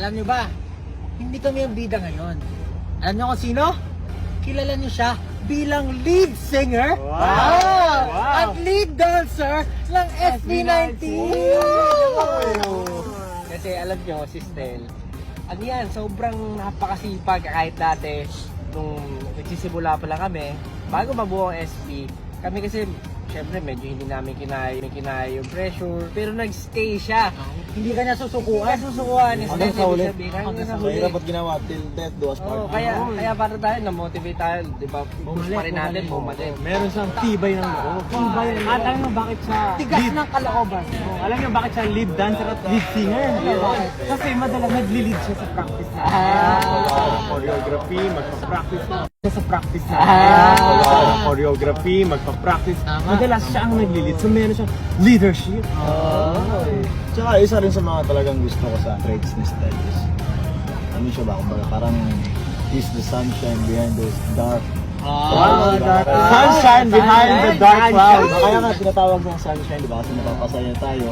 Alam niyo ba, hindi kami ang bida ngayon. Alam niyo kung sino? Kilala niyo siya bilang lead singer at lead dancer ng SB19. Kasi alam nyo, si Stel, ano yan, sobrang napakasipag kahit dati nung nagsisimula pa lang kami, bago mabuo ang SB, kami kasi syempre medyo hindi namin kinaya yung pressure, pero nagstay siya. Hindi ka niya susukuan. Kaya susukuhan ni Stel, Hanggang sa ulit. hanggang sa huli. Mahirap at ginawa till death do us Oo, part. kaya para tayo, na-motivate tayo, di ba? Push pa rin natin, bumalik. Meron siyang tibay ng loob. At alam mo bakit siya Tigas ng kalooban. alam niyo bakit siya lead dancer at lead singer? Kasi madalas nagli-lead siya sa practice na. Choreography, magpa-practice na. Sa practice na. Choreography, magpa-practice. Madalas siya ang nagli-lead. So meron siyang leadership. Tsaka isa rin sa mga talagang gusto ko sa traits ni Stel is, ano siya ba, kumbaga parang he's the sunshine behind those dark Sunshine behind the dark clouds. Kaya nga tinatawag ng sunshine, di ba? Kasi napapasaya tayo.